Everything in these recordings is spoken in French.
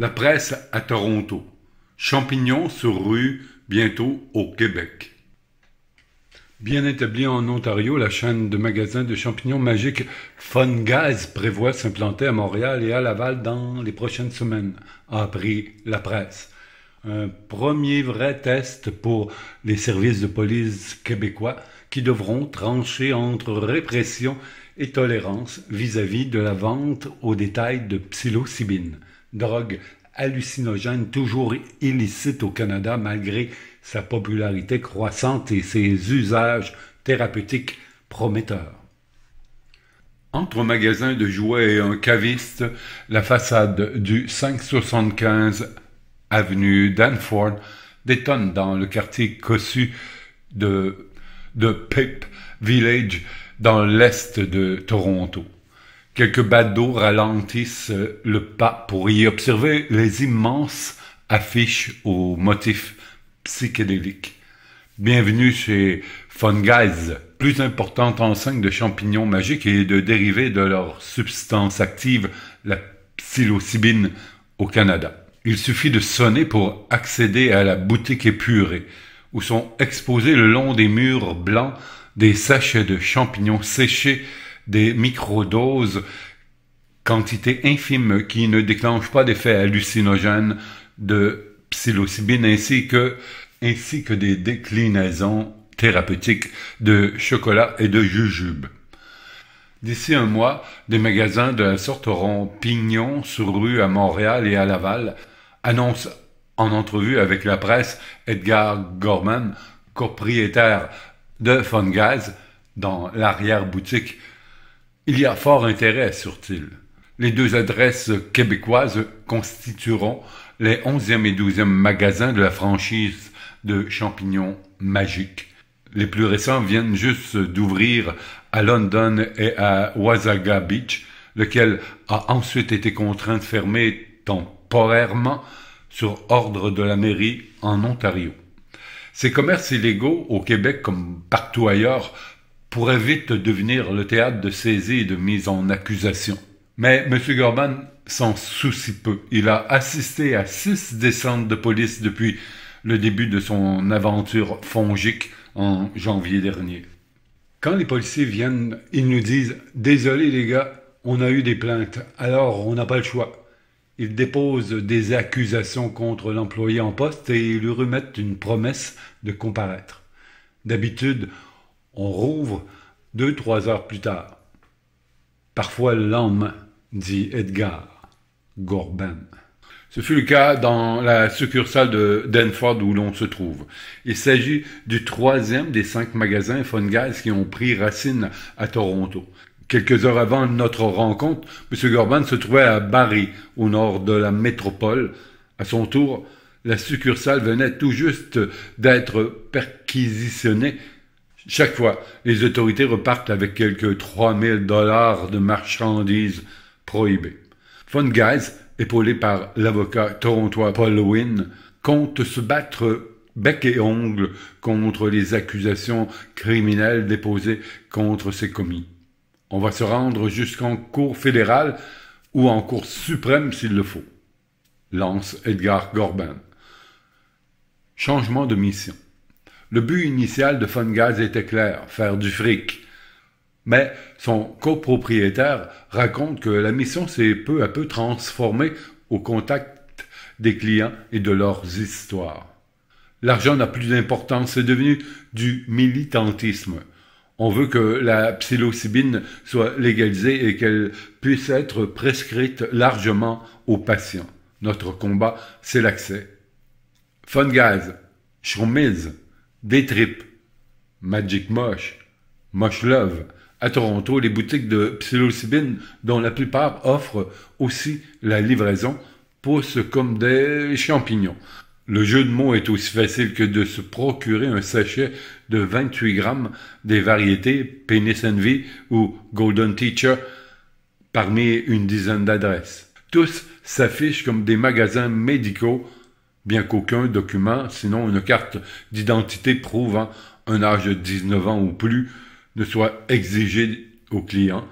La presse à Toronto. Champignons sur rue, bientôt au Québec. Bien établie en Ontario, la chaîne de magasins de champignons magiques Fun-Gaz prévoit s'implanter à Montréal et à Laval dans les prochaines semaines, a appris la presse. Un premier vrai test pour les services de police québécois qui devront trancher entre répression et tolérance vis-à-vis de la vente au détail de psilocybine, drogue hallucinogène toujours illicite au Canada malgré sa popularité croissante et ses usages thérapeutiques prometteurs. Entre un magasin de jouets et un caviste, la façade du 575 avenue Danforth détonne dans le quartier cossu de Pipe Village dans l'est de Toronto. Quelques badauds ralentissent le pas pour y observer les immenses affiches aux motifs psychédéliques. Bienvenue chez Fun-Gaz, plus importante enseigne de champignons magiques et de dérivés de leur substance active, la psilocybine, au Canada. Il suffit de sonner pour accéder à la boutique épurée, où sont exposés le long des murs blancs des sachets de champignons séchés, des microdoses, quantité infime qui ne déclenchent pas d'effet hallucinogène de psilocybine ainsi que des déclinaisons thérapeutiques de chocolat et de jujube. D'ici un mois, des magasins de la sorte auront pignon sur rue à Montréal et à Laval, annonce en entrevue avec la presse Edgar Gorman, propriétaire de Fun-Gaz, dans l'arrière-boutique. Il y a fort intérêt, assure-t-il. Les deux adresses québécoises constitueront les 11e et 12e magasins de la franchise de champignons magiques. Les plus récents viennent juste d'ouvrir à London et à Wasaga Beach, lequel a ensuite été contraint de fermer temporairement sur ordre de la mairie en Ontario. Ces commerces illégaux, au Québec comme partout ailleurs, pourraient vite devenir le théâtre de saisies et de mise en accusation. Mais M. Gorman s'en soucie peu. Il a assisté à 6 descentes de police depuis le début de son aventure fongique en janvier dernier. Quand les policiers viennent, ils nous disent « Désolé les gars, on a eu des plaintes, alors on n'a pas le choix ». Ils déposent des accusations contre l'employé en poste et lui remettent une promesse de comparaître. D'habitude, on rouvre 2-3 heures plus tard. Parfois le lendemain, dit Edgar Gorban. Ce fut le cas dans la succursale de Danforth où l'on se trouve. Il s'agit du 3e des 5 magasins Fun-Gaz qui ont pris racine à Toronto. Quelques heures avant notre rencontre, M. Gorban se trouvait à Barrie, au nord de la métropole. À son tour, la succursale venait tout juste d'être perquisitionnée. Chaque fois, les autorités repartent avec quelques 3000 $ de marchandises prohibées. Fun-Gaz, épaulé par l'avocat torontois Paul Lewin, compte se battre bec et ongle contre les accusations criminelles déposées contre ses commis. On va se rendre jusqu'en cour fédérale ou en cour suprême s'il le faut, lance Edgar Gorban. Changement de mission. Le but initial de Fun-Gaz était clair, faire du fric. Mais son copropriétaire raconte que la mission s'est peu à peu transformée au contact des clients et de leurs histoires. L'argent n'a plus d'importance, c'est devenu du militantisme. On veut que la psilocybine soit légalisée et qu'elle puisse être prescrite largement aux patients. Notre combat, c'est l'accès. Fun-Gaz, Schromiz, Détrip, Magic Mosh, Mosh Love. À Toronto, les boutiques de psilocybine, dont la plupart offrent aussi la livraison, poussent comme des champignons. Le jeu de mots est aussi facile que de se procurer un sachet de 28 grammes des variétés Penis Envy ou Golden Teacher parmi une dizaine d'adresses. Tous s'affichent comme des magasins médicaux, bien qu'aucun document, sinon une carte d'identité prouvant un âge de 19 ans ou plus, ne soit exigé aux clients,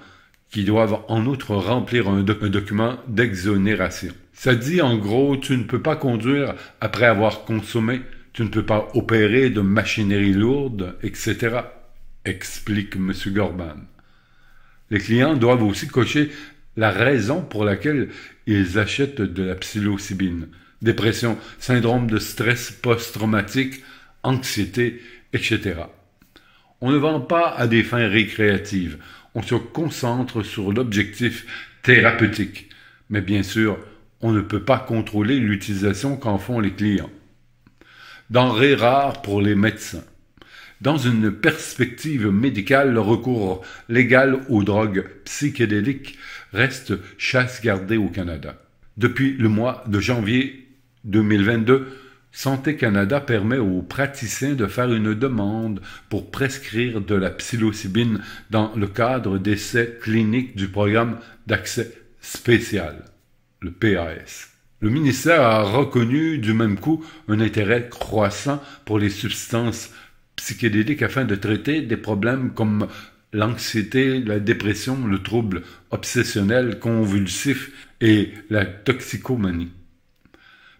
qui doivent en outre remplir un document d'exonération. Ça dit en gros, tu ne peux pas conduire après avoir consommé, tu ne peux pas opérer de machinerie lourde, etc., explique M. Gorban. Les clients doivent aussi cocher la raison pour laquelle ils achètent de la psilocybine. Dépression, syndrome de stress post-traumatique, anxiété, etc. On ne vend pas à des fins récréatives. On se concentre sur l'objectif thérapeutique. Mais bien sûr, on ne peut pas contrôler l'utilisation qu'en font les clients. Denrée rare pour les médecins. Dans une perspective médicale, le recours légal aux drogues psychédéliques reste chasse gardée au Canada. Depuis le mois de janvier 2022, Santé Canada permet aux praticiens de faire une demande pour prescrire de la psilocybine dans le cadre d'essais cliniques du programme d'accès spécial, le PAS. Le ministère a reconnu du même coup un intérêt croissant pour les substances psychédéliques afin de traiter des problèmes comme l'anxiété, la dépression, le trouble obsessionnel convulsif et la toxicomanie.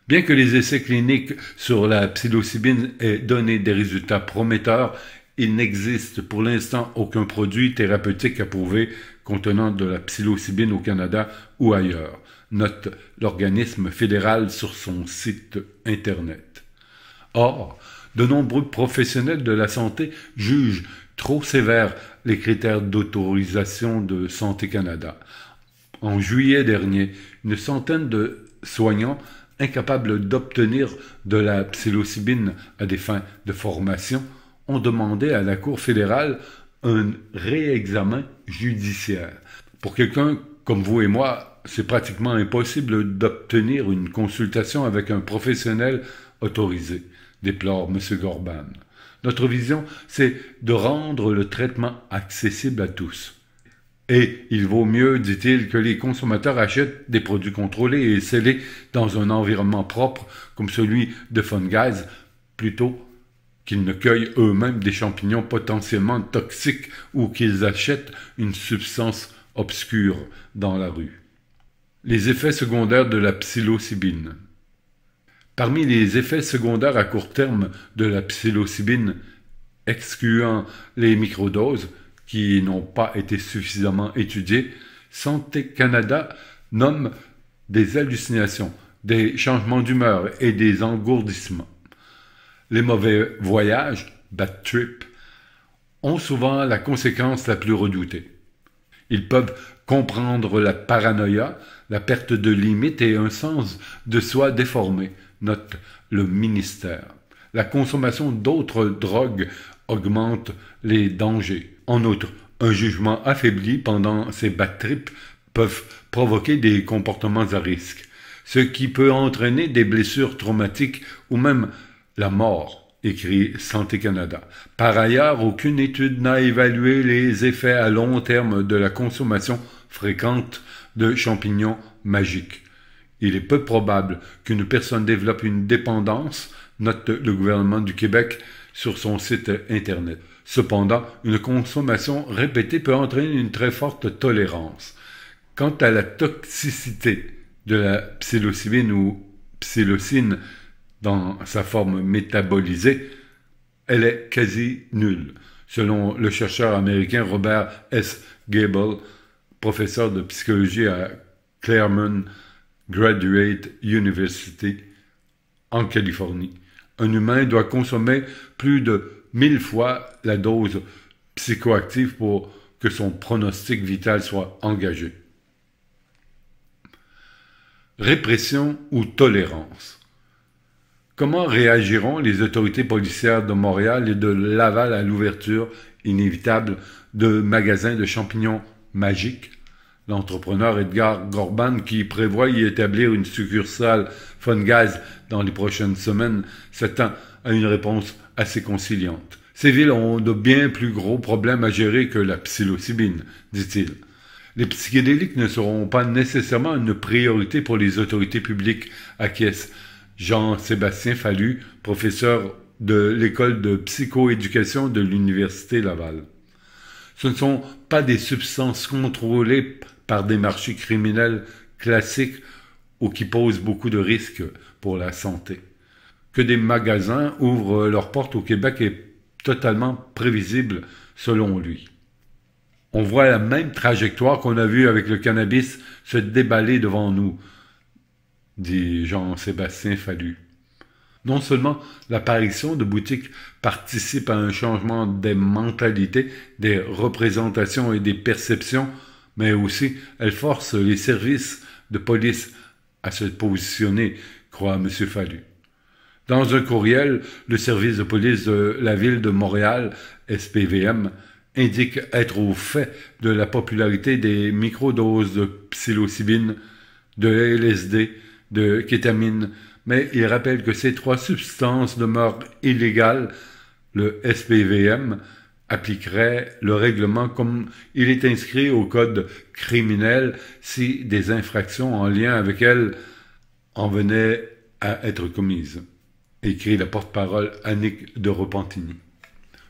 Bien que les essais cliniques sur la psilocybine aient donné des résultats prometteurs, il n'existe pour l'instant aucun produit thérapeutique approuvé contenant de la psilocybine au Canada ou ailleurs, note l'organisme fédéral sur son site Internet. Or, de nombreux professionnels de la santé jugent trop sévères les critères d'autorisation de Santé Canada. En juillet dernier, une centaine de soignants incapables d'obtenir de la psilocybine à des fins de formation ont demandé à la Cour fédérale un réexamen judiciaire. Pour quelqu'un comme vous et moi, c'est pratiquement impossible d'obtenir une consultation avec un professionnel autorisé, déplore M. Gorban. Notre vision, c'est de rendre le traitement accessible à tous. Et il vaut mieux, dit-il, que les consommateurs achètent des produits contrôlés et scellés dans un environnement propre comme celui de Funguise, plutôt qu'ils ne cueillent eux-mêmes des champignons potentiellement toxiques ou qu'ils achètent une substance obscure dans la rue. Les effets secondaires de la psilocybine. Parmi les effets secondaires à court terme de la psilocybine, excluant les microdoses, qui n'ont pas été suffisamment étudiées, Santé Canada nomme des hallucinations, des changements d'humeur et des engourdissements. Les mauvais voyages, bad trip, ont souvent la conséquence la plus redoutée. Ils peuvent comprendre la paranoïa, la perte de limites et un sens de soi déformé, note le ministère. La consommation d'autres drogues augmente les dangers. En outre, un jugement affaibli pendant ces bad trips peuvent provoquer des comportements à risque, ce qui peut entraîner des blessures traumatiques ou même la mort, écrit Santé Canada. Par ailleurs, aucune étude n'a évalué les effets à long terme de la consommation fréquente de champignons magiques. Il est peu probable qu'une personne développe une dépendance, note le gouvernement du Québec sur son site Internet. Cependant, une consommation répétée peut entraîner une très forte tolérance. Quant à la toxicité de la psilocybine ou psilocine dans sa forme métabolisée, elle est quasi nulle, selon le chercheur américain Robert S. Gable, professeur de psychologie à Claremont Graduate University en Californie. Un humain doit consommer plus de 1000 fois la dose psychoactive pour que son pronostic vital soit engagé. Répression ou tolérance. Comment réagiront les autorités policières de Montréal et de Laval à l'ouverture inévitable de magasins de champignons magiques? L'entrepreneur Edgar Gorban, qui prévoit y établir une succursale Funguise dans les prochaines semaines, s'attend à une réponse assez conciliante. Ces villes ont de bien plus gros problèmes à gérer que la psilocybine, dit-il. Les psychédéliques ne seront pas nécessairement une priorité pour les autorités publiques, acquiesce Jean-Sébastien Fallu, professeur de l'école de psychoéducation de l'Université Laval. Ce ne sont pas des substances contrôlées par des marchés criminels classiques ou qui posent beaucoup de risques pour la santé. Que des magasins ouvrent leurs portes au Québec est totalement prévisible selon lui. On voit la même trajectoire qu'on a vue avec le cannabis se déballer devant nous, dit Jean-Sébastien Fallu. Non seulement l'apparition de boutiques participe à un changement des mentalités, des représentations et des perceptions, mais aussi elle force les services de police à se positionner, croit M. Fallu. Dans un courriel, le service de police de la ville de Montréal, SPVM, indique être au fait de la popularité des microdoses de psilocybine, de LSD, de kétamine, mais il rappelle que ces 3 substances demeurent illégales. Le SPVM appliquerait le règlement comme il est inscrit au code criminel si des infractions en lien avec elles en venaient à être commises, écrit la porte-parole Annick de Repentigny.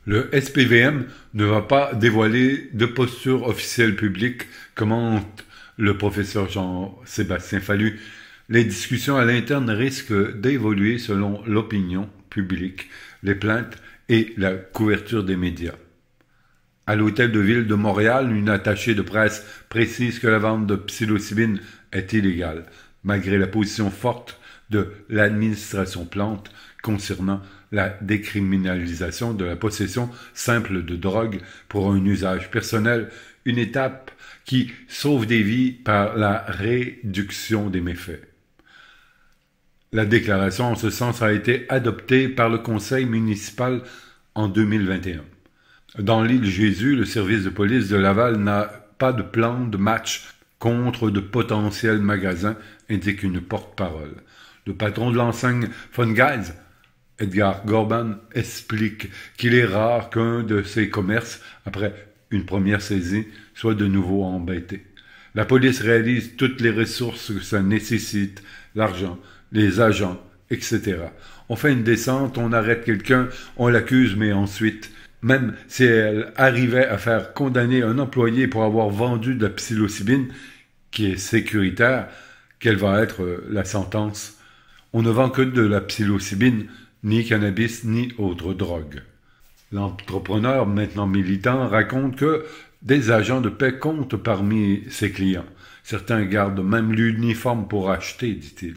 Le SPVM ne va pas dévoiler de posture officielle publique, commente le professeur Jean-Sébastien Fallu. Les discussions à l'interne risquent d'évoluer selon l'opinion publique, les plaintes et la couverture des médias. À l'hôtel de ville de Montréal, une attachée de presse précise que la vente de psilocybine est illégale, malgré la position forte de l'administration Plante concernant la décriminalisation de la possession simple de drogue pour un usage personnel, une étape qui sauve des vies par la réduction des méfaits. La déclaration en ce sens a été adoptée par le conseil municipal en 2021. Dans l'île Jésus, le service de police de Laval n'a pas de plan de match contre de potentiels magasins, indique une porte-parole. Le patron de l'enseigne Fun Guys, Edgar Gorban, explique qu'il est rare qu'un de ces commerces, après une première saisie, soit de nouveau embêté. La police réalise toutes les ressources que ça nécessite, l'argent, les agents, etc. On fait une descente, on arrête quelqu'un, on l'accuse, mais ensuite, même si elle arrivait à faire condamner un employé pour avoir vendu de la psilocybine, qui est sécuritaire, quelle va être la sentence? On ne vend que de la psilocybine, ni cannabis, ni autre drogue. L'entrepreneur, maintenant militant, raconte que des agents de paix comptent parmi ses clients. Certains gardent même l'uniforme pour acheter, dit-il.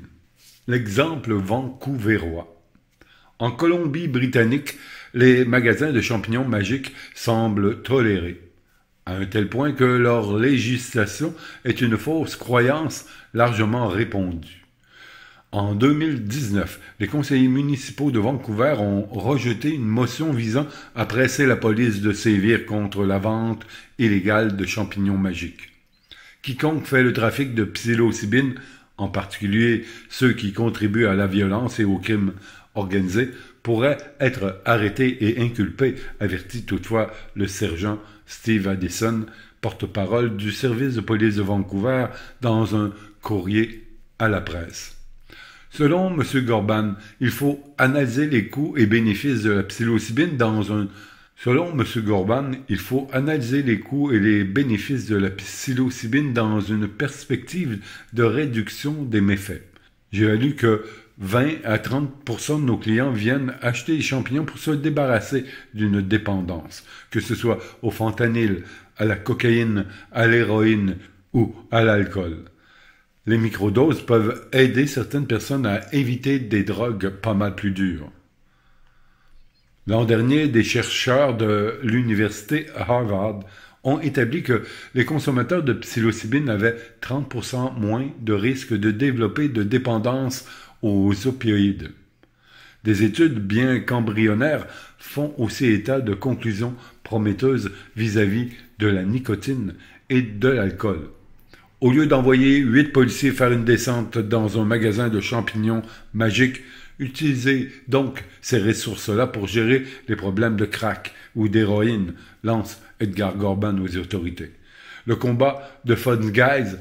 L'exemple vancouverois. En Colombie-Britannique, les magasins de champignons magiques semblent tolérés, à un tel point que leur législation est une fausse croyance largement répandue. En 2019, les conseillers municipaux de Vancouver ont rejeté une motion visant à presser la police de sévir contre la vente illégale de champignons magiques. Quiconque fait le trafic de psilocybine, en particulier ceux qui contribuent à la violence et au crime organisé, pourrait être arrêté et inculpé, avertit toutefois le sergent Steve Addison, porte-parole du service de police de Vancouver, dans un courrier à la presse. Selon M. Gorban, il faut analyser les coûts et bénéfices de la psilocybine dans une perspective de réduction des méfaits. J'ai lu que 20 à 30% de nos clients viennent acheter des champignons pour se débarrasser d'une dépendance, que ce soit au fentanyl, à la cocaïne, à l'héroïne ou à l'alcool. Les microdoses peuvent aider certaines personnes à éviter des drogues pas mal plus dures. L'an dernier, des chercheurs de l'université Harvard ont établi que les consommateurs de psilocybine avaient 30% moins de risque de développer de dépendance aux opioïdes. Des études bien qu'embryonnaires font aussi état de conclusions prometteuses vis-à-vis de la nicotine et de l'alcool. Au lieu d'envoyer 8 policiers faire une descente dans un magasin de champignons magiques, utilisez donc ces ressources-là pour gérer les problèmes de crack ou d'héroïne, lance Edgar Gorban aux autorités. Le combat de Fun Guys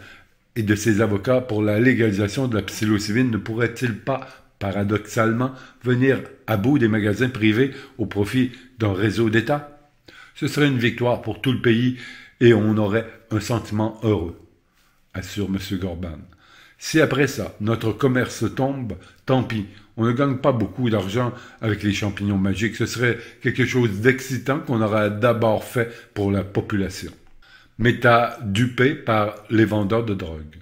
et de ses avocats pour la légalisation de la psilocybine ne pourrait-il pas, paradoxalement, venir à bout des magasins privés au profit d'un réseau d'État? Ce serait une victoire pour tout le pays et on aurait un sentiment heureux, assure M. Gorban. Si après ça, notre commerce tombe, tant pis. On ne gagne pas beaucoup d'argent avec les champignons magiques. Ce serait quelque chose d'excitant qu'on aurait d'abord fait pour la population. Méta dupé par les vendeurs de drogue.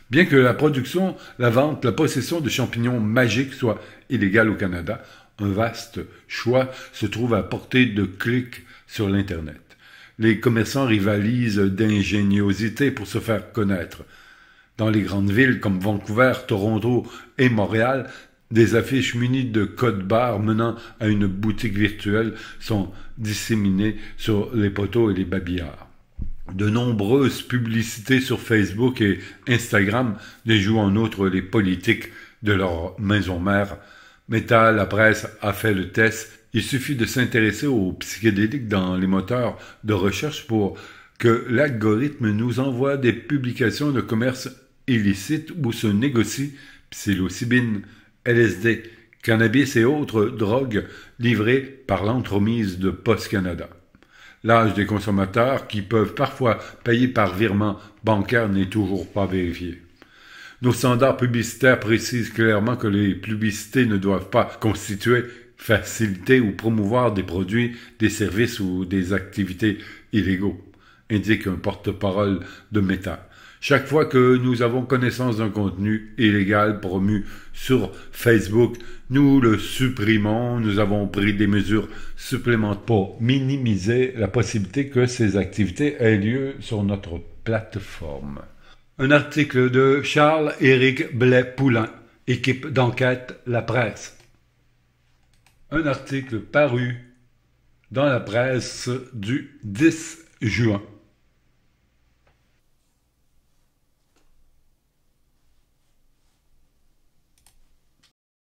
Bien que la production, la vente, la possession de champignons magiques soit illégale au Canada, un vaste choix se trouve à portée de clic sur l'Internet. Les commerçants rivalisent d'ingéniosité pour se faire connaître. Dans les grandes villes comme Vancouver, Toronto et Montréal, des affiches munies de codes barres menant à une boutique virtuelle sont disséminées sur les poteaux et les babillards. De nombreuses publicités sur Facebook et Instagram déjouent en outre les politiques de leur maison mère. Meta, la presse, a fait le test. Il suffit de s'intéresser aux psychédéliques dans les moteurs de recherche pour que l'algorithme nous envoie des publications de commerce illicite où se négocient psilocybine, LSD, cannabis et autres drogues livrées par l'entremise de Post Canada. L'âge des consommateurs, qui peuvent parfois payer par virement bancaire, n'est toujours pas vérifié. Nos standards publicitaires précisent clairement que les publicités ne doivent pas constituer, faciliter ou promouvoir des produits, des services ou des activités illégaux, indique un porte-parole de Meta. Chaque fois que nous avons connaissance d'un contenu illégal promu sur Facebook, nous le supprimons. Nous avons pris des mesures supplémentaires pour minimiser la possibilité que ces activités aient lieu sur notre plateforme. Un article de Charles-Éric Blais-Poulain, équipe d'enquête La Presse. Un article paru dans la presse du 10 juin.